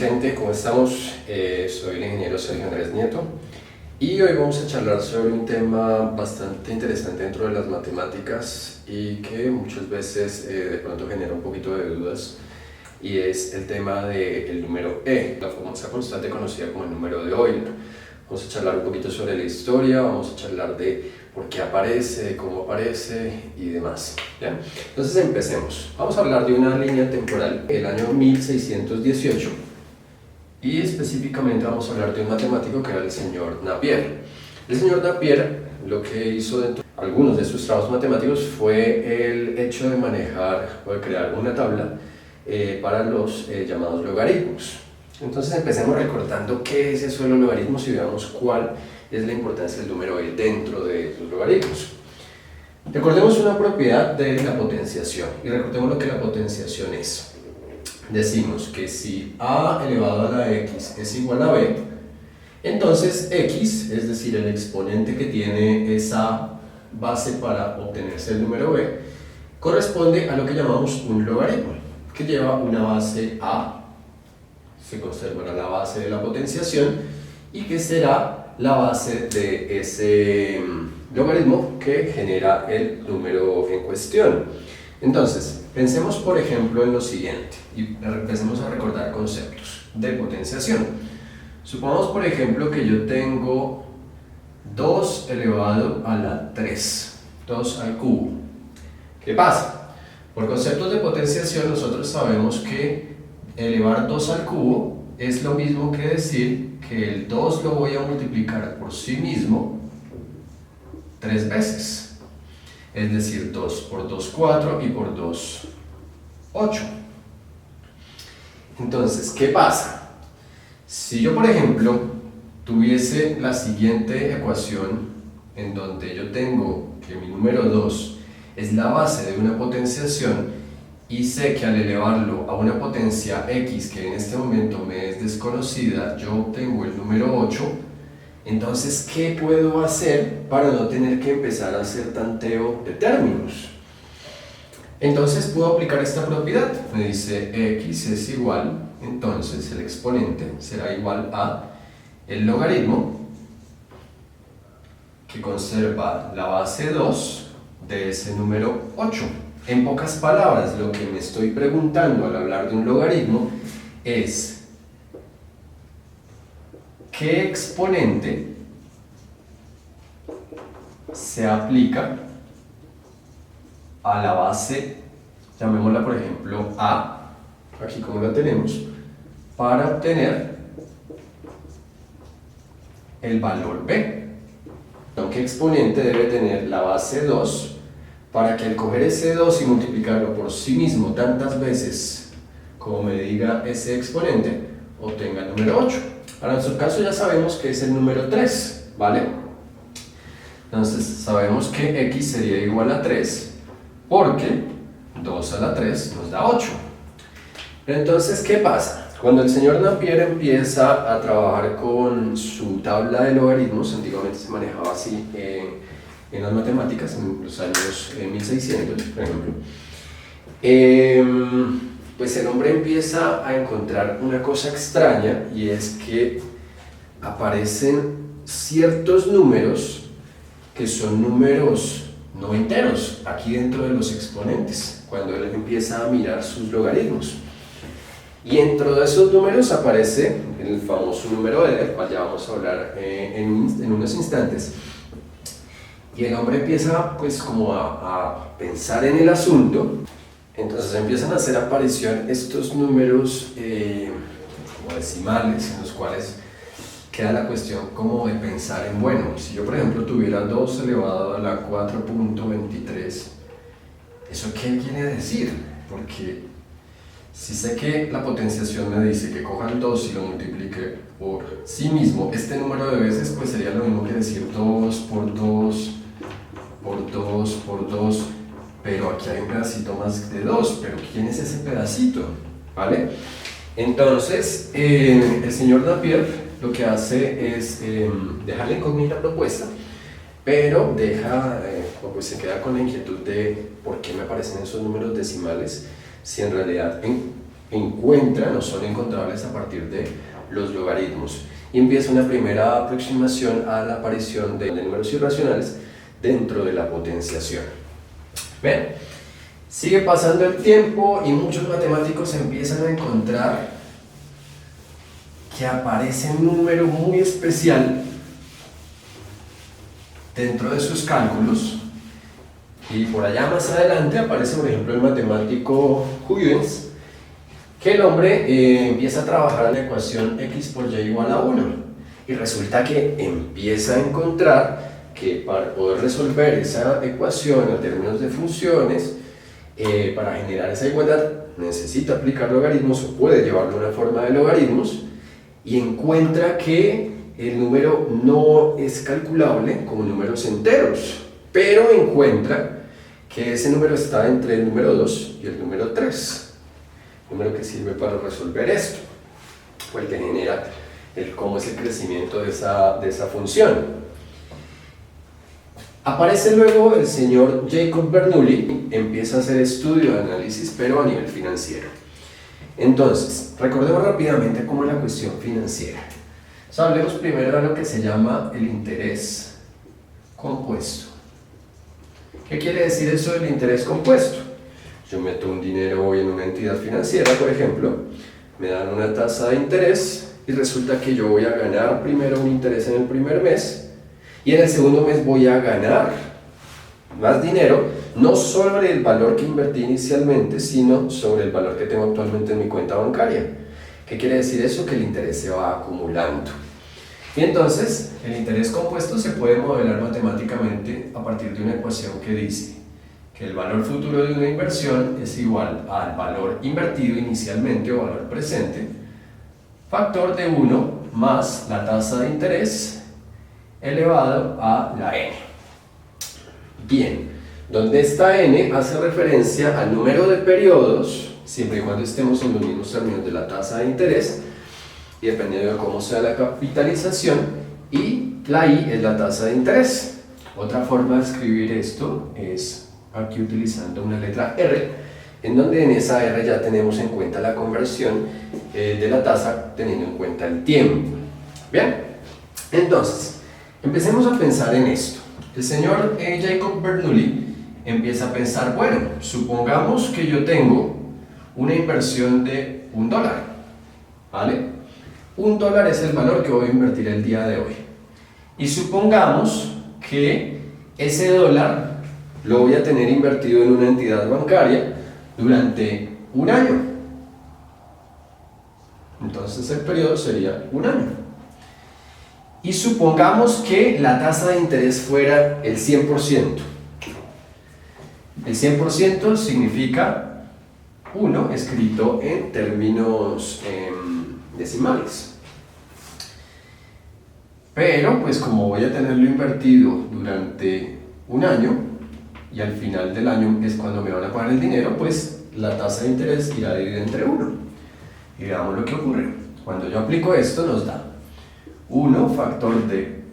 gente, ¿cómo estamos? Soy el ingeniero Sergio Andrés Nieto y hoy vamos a charlar sobre un tema bastante interesante dentro de las matemáticas y que muchas veces de pronto genera un poquito de dudas, y es el tema del número E, la famosa constante conocida como el número de Euler. Vamos a charlar un poquito sobre la historia, vamos a charlar de por qué aparece, de cómo aparece y demás, ¿ya? Entonces empecemos. Vamos a hablar de una línea temporal, el año 1618, y específicamente vamos a hablar de un matemático que era el señor Napier. El señor Napier lo que hizo dentro de algunos de sus trabajos matemáticos fue el hecho de manejar o de crear una tabla para los llamados logaritmos. Entonces empecemos recordando qué es eso de los logaritmos y veamos cuál es la importancia del número E dentro de los logaritmos. Recordemos una propiedad de la potenciación y recordemos lo que la potenciación es. Decimos que si a elevado a la x es igual a b, entonces x, es decir, el exponente que tiene esa base para obtenerse el número b, corresponde a lo que llamamos un logaritmo, que lleva una base a, se conservará la base de la potenciación y que será la base de ese logaritmo que genera el número en cuestión. Entonces, pensemos por ejemplo en lo siguiente y empecemos a recordar conceptos de potenciación. Supongamos por ejemplo que yo tengo 2 elevado a la 3, 2 al cubo. ¿Qué pasa? Por conceptos de potenciación nosotros sabemos que elevar 2 al cubo es lo mismo que decir que el 2 lo voy a multiplicar por sí mismo 3 veces. Es decir, 2 por 2, 4 y por 2, 8. Entonces, ¿qué pasa? Si yo, por ejemplo, tuviese la siguiente ecuación en donde yo tengo que mi número 2 es la base de una potenciación y sé que al elevarlo a una potencia x que en este momento me es desconocida, yo obtengo el número 8, entonces, ¿qué puedo hacer para no tener que empezar a hacer tanteo de términos? Entonces puedo aplicar esta propiedad. Me dice x es igual, entonces el exponente será igual a el logaritmo que conserva la base 2 de ese número 8. En pocas palabras, lo que me estoy preguntando al hablar de un logaritmo es ¿qué exponente se aplica a la base, llamémosla por ejemplo A, aquí como la tenemos, para obtener el valor B? ¿Qué exponente debe tener la base 2 para que al coger ese 2 y multiplicarlo por sí mismo tantas veces como me diga ese exponente, obtenga el número 8? Para nuestro caso ya sabemos que es el número 3, ¿vale? Entonces sabemos que x sería igual a 3 porque 2 a la 3 nos da 8. Pero entonces, ¿qué pasa? Cuando el señor Napier empieza a trabajar con su tabla de logaritmos, antiguamente se manejaba así en las matemáticas, en los años 1600, por ejemplo, pues el hombre empieza a encontrar una cosa extraña, y es que aparecen ciertos números que son números no enteros aquí dentro de los exponentes, cuando él empieza a mirar sus logaritmos. Y dentro de esos números aparece el famoso número E, del cual ya vamos a hablar en unos instantes. Y el hombre empieza pues como a pensar en el asunto. Entonces empiezan a hacer aparición estos números como decimales, en los cuales queda la cuestión como de pensar en, bueno, si yo por ejemplo tuviera 2 elevado a la 4.23, ¿eso qué quiere decir? Porque si sé que la potenciación me dice que coja el 2 y lo multiplique por sí mismo, este número de veces pues sería lo mismo que decir 2 por 2 por 2 por 2, pero aquí hay un pedacito más de 2, pero ¿quién es ese pedacito? ¿Vale? Entonces, el señor Napier lo que hace es dejar la incógnita propuesta, pero pues se queda con la inquietud de por qué me aparecen esos números decimales si en realidad encuentran o son encontrables a partir de los logaritmos. Y empieza una primera aproximación a la aparición de números irracionales dentro de la potenciación. ¿Ven? Sigue pasando el tiempo y muchos matemáticos empiezan a encontrar que aparece un número muy especial dentro de sus cálculos. Y por allá más adelante aparece, por ejemplo, el matemático Huygens, que el hombre empieza a trabajar en la ecuación x por y igual a 1. Y resulta que empieza a encontrar que para poder resolver esa ecuación en términos de funciones, para generar esa igualdad, necesita aplicar logaritmos o puede llevarlo a una forma de logaritmos, y encuentra que el número no es calculable como números enteros, pero encuentra que ese número está entre el número 2 y el número 3, número que sirve para resolver esto, o el que genera cómo es el crecimiento de esa función. Aparece luego el señor Jacob Bernoulli, empieza a hacer estudio de análisis, pero a nivel financiero. Entonces, recordemos rápidamente cómo es la cuestión financiera. Hablemos primero de lo que se llama el interés compuesto. ¿Qué quiere decir eso del interés compuesto? Yo meto un dinero hoy en una entidad financiera, por ejemplo, me dan una tasa de interés y resulta que yo voy a ganar primero un interés en el primer mes y en el segundo mes voy a ganar más dinero, no sobre el valor que invertí inicialmente, sino sobre el valor que tengo actualmente en mi cuenta bancaria. ¿Qué quiere decir eso? Que el interés se va acumulando. Y entonces, el interés compuesto se puede modelar matemáticamente a partir de una ecuación que dice que el valor futuro de una inversión es igual al valor invertido inicialmente o valor presente, factor de 1 más la tasa de interés elevado a la n. Bien, donde esta n hace referencia al número de periodos, siempre y cuando estemos en los mismos términos de la tasa de interés, y dependiendo de cómo sea la capitalización, y la i es la tasa de interés. Otra forma de escribir esto es aquí utilizando una letra R, en donde en esa R ya tenemos en cuenta la conversión de la tasa teniendo en cuenta el tiempo. Bien, entonces empecemos a pensar en esto. El señor Jacob Bernoulli empieza a pensar, bueno, supongamos que yo tengo una inversión de $1, ¿vale? $1 es el valor que voy a invertir el día de hoy. Y supongamos que ese dólar lo voy a tener invertido en una entidad bancaria durante un año. Entonces el periodo sería un año. Y supongamos que la tasa de interés fuera el 100%. El 100% significa 1 escrito en términos decimales. Pero pues como voy a tenerlo invertido durante un año y al final del año es cuando me van a pagar el dinero, pues la tasa de interés irá dividida entre 1. Y veamos lo que ocurre. Cuando yo aplico esto nos da 1 factor de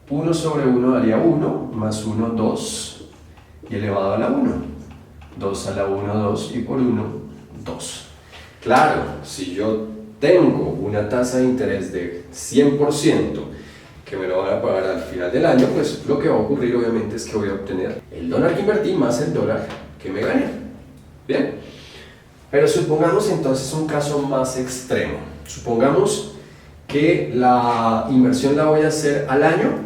1 sobre 1 daría 1, más 1, 2, y elevado a la 1. 2 a la 1, 2, y por 1, 2. Claro, si yo tengo una tasa de interés de 100%, que me lo van a pagar al final del año, pues lo que va a ocurrir obviamente es que voy a obtener el dólar que invertí más el dólar que me gané. Bien, pero supongamos entonces un caso más extremo. Supongamos que la inversión la voy a hacer al año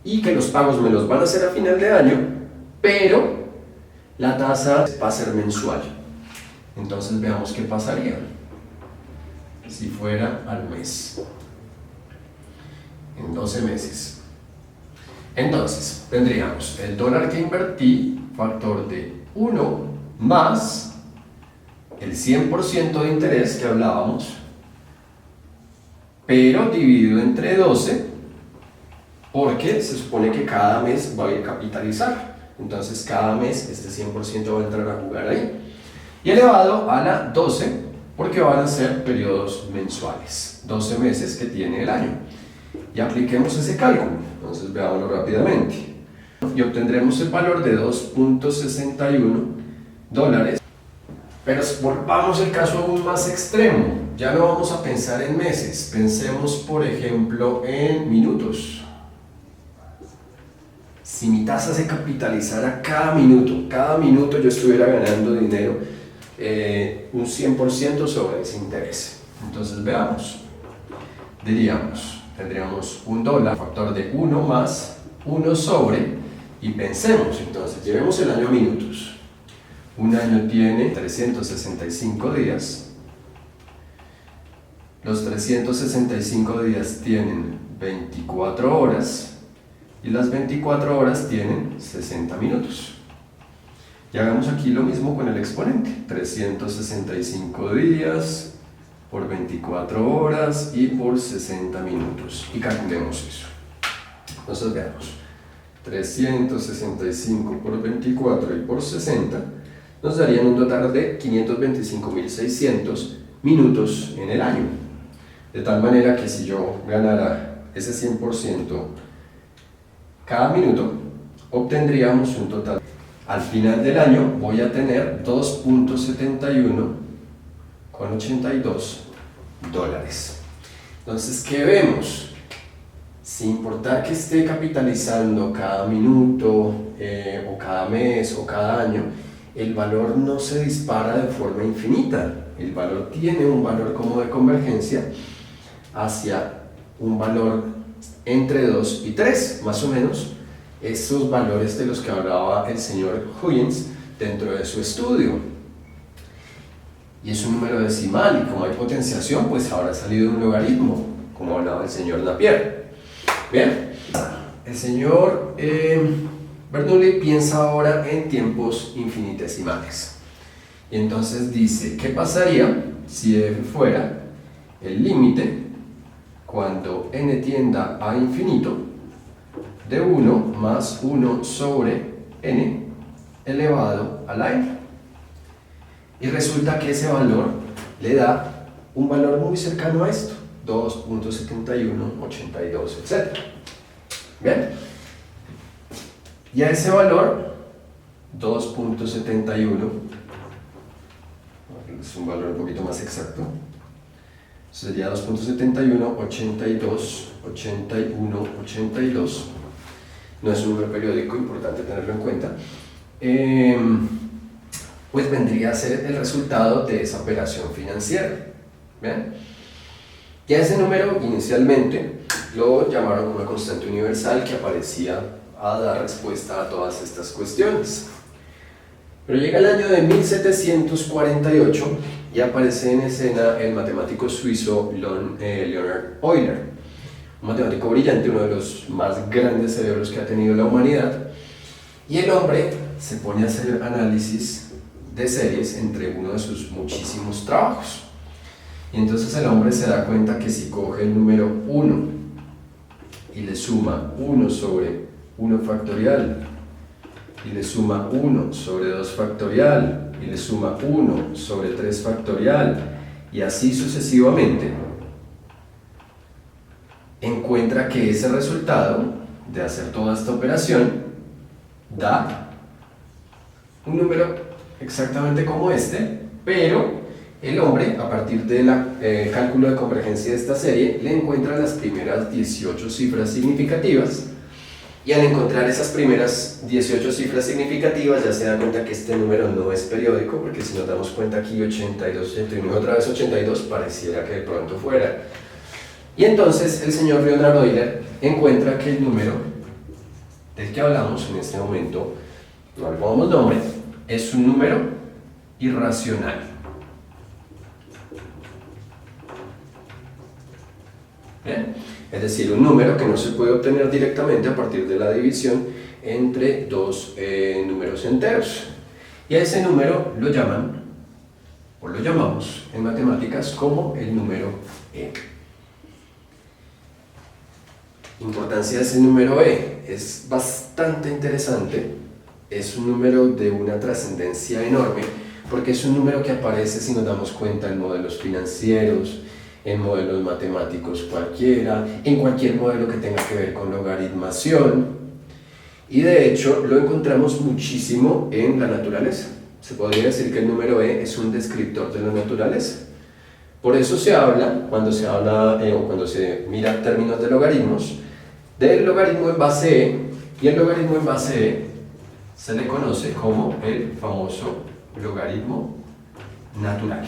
y que los pagos me los van a hacer a final de año, pero la tasa va a ser mensual. Entonces veamos qué pasaría si fuera al mes, en 12 meses. Entonces tendríamos el dólar que invertí, factor de 1 más el 100% de interés que hablábamos, pero dividido entre 12, porque se supone que cada mes va a capitalizar. Entonces cada mes este 100% va a entrar a jugar ahí. Y elevado a la 12, porque van a ser periodos mensuales, 12 meses que tiene el año. Y apliquemos ese cálculo, entonces veámoslo rápidamente. Y obtendremos el valor de $2.61 Pero volvamos el caso aún más extremo. Ya no vamos a pensar en meses, pensemos por ejemplo en minutos. Si mi tasa se capitalizara cada minuto yo estuviera ganando dinero, un 100% sobre ese interés. Entonces veamos, tendríamos $1, factor de 1 más 1 sobre, y pensemos, entonces llevemos el año a minutos. Un año tiene 365 días. Los 365 días tienen 24 horas y las 24 horas tienen 60 minutos. Y hagamos aquí lo mismo con el exponente. 365 días por 24 horas y por 60 minutos. Y calculemos eso. Entonces veamos. 365 por 24 y por 60 nos darían un total de 525.600 minutos en el año. De tal manera que si yo ganara ese 100% cada minuto, obtendríamos un total. Al final del año voy a tener 2.71,82 dólares. Entonces, ¿qué vemos? Sin importar que esté capitalizando cada minuto, o cada mes, o cada año, el valor no se dispara de forma infinita. El valor tiene un valor como de convergencia hacia un valor entre 2 y 3, más o menos, esos valores de los que hablaba el señor Huygens dentro de su estudio. Y es un número decimal, y como hay potenciación, pues habrá salido un logaritmo, como hablaba el señor Napier. Bien, el señor Bernoulli piensa ahora en tiempos infinitesimales. Y entonces dice, ¿qué pasaría si f fuera el límite cuando n tienda a infinito de 1 más 1 sobre n elevado a la n? Y resulta que ese valor le da un valor muy cercano a esto, 2.7182, etc. Bien, y a ese valor 2.71, es un valor un poquito más exacto, sería 2.7182, no es un número periódico, importante tenerlo en cuenta, pues vendría a ser el resultado de esa operación financiera. ¿Bien? Y a ese número inicialmente lo llamaron como una constante universal que aparecía a dar respuesta a todas estas cuestiones. Pero llega el año de 1748 y aparece en escena el matemático suizo Leonhard Euler, un matemático brillante, uno de los más grandes cerebros que ha tenido la humanidad, y el hombre se pone a hacer análisis de series entre uno de sus muchísimos trabajos. Y entonces el hombre se da cuenta que si coge el número 1 y le suma 1 sobre 1 factorial, y le suma 1 sobre 2 factorial, y le suma 1 sobre 3 factorial, y así sucesivamente, encuentra que ese resultado de hacer toda esta operación da un número exactamente como este, pero el hombre, a partir del cálculo de convergencia de esta serie, le encuentra las primeras 18 cifras significativas, y al encontrar esas primeras 18 cifras significativas ya se da cuenta que este número no es periódico, porque si nos damos cuenta aquí 82, 81, otra vez 82, pareciera que de pronto fuera. Y entonces el señor Leonhard Euler encuentra que el número del que hablamos en este momento, no le pongamos nombre, es un número irracional. ¿Bien? Es decir, un número que no se puede obtener directamente a partir de la división entre dos números enteros. Y a ese número lo llaman, o lo llamamos en matemáticas como el número e. Importancia de ese número e es bastante interesante, es un número de una trascendencia enorme, porque es un número que aparece, si nos damos cuenta, en modelos financieros, en modelos matemáticos cualquiera, en cualquier modelo que tenga que ver con logaritmación, y de hecho lo encontramos muchísimo en la naturaleza. se podría decir que el número e es un descriptor de la naturaleza. Por eso se habla, cuando se habla o cuando se mira términos de logaritmos, del logaritmo en base e, y el logaritmo en base e se le conoce como el famoso logaritmo natural.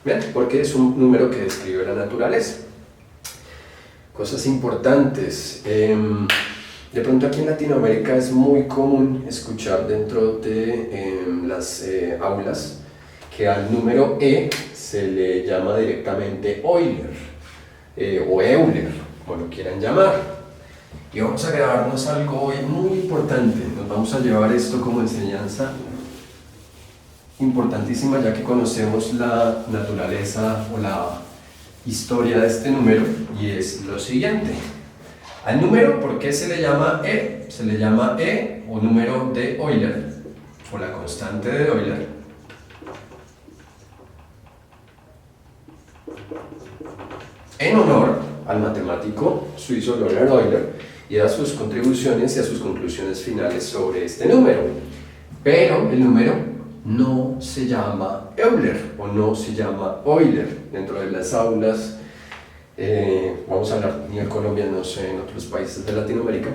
¿Bien? Porque es un número que describe la naturaleza. Cosas importantes. De pronto aquí en Latinoamérica es muy común escuchar dentro de las aulas que al número e se le llama directamente Euler o Euler, como lo quieran llamar. Y vamos a grabarnos algo hoy muy importante. Nos vamos a llevar esto como enseñanza importantísima, ya que conocemos la naturaleza o la historia de este número, y es lo siguiente. Al número, ¿por qué se le llama e? Se le llama e o número de Euler, o la constante de Euler, en honor al matemático suizo Leonhard Euler y a sus contribuciones y a sus conclusiones finales sobre este número. Pero el número no se llama Euler o no se llama Euler dentro de las aulas. Vamos a hablar ni en Colombia, no sé, en otros países de Latinoamérica.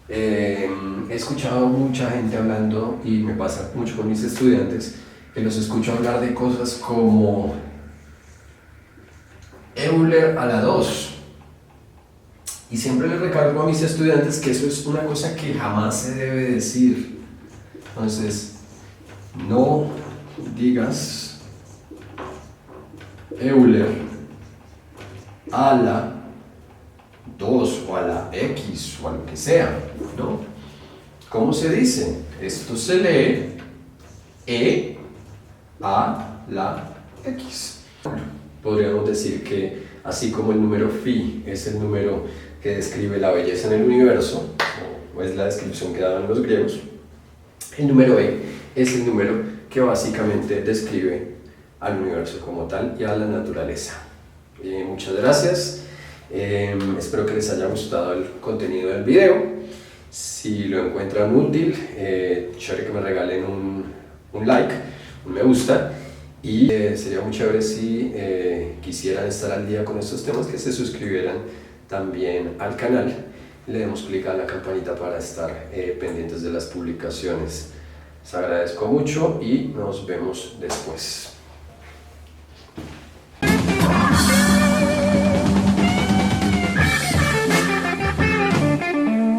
He escuchado mucha gente hablando, y me pasa mucho con mis estudiantes, que los escucho hablar de cosas como Euler a la 2. Y siempre les recargo a mis estudiantes que eso es una cosa que jamás se debe decir. Entonces, no digas Euler a la 2 o a la X o a lo que sea, ¿no? ¿Cómo se dice? Esto se lee e a la X. Podríamos decir que así como el número phi es el número que describe la belleza en el universo, o es la descripción que daban los griegos, el número e es el número que básicamente describe al universo como tal y a la naturaleza. Muchas gracias, espero que les haya gustado el contenido del video. Si lo encuentran útil, chévere que me regalen un like, un me gusta, y sería muy chévere si quisieran estar al día con estos temas, que se suscribieran también al canal, le demos clic a la campanita para estar pendientes de las publicaciones. Les agradezco mucho y nos vemos después.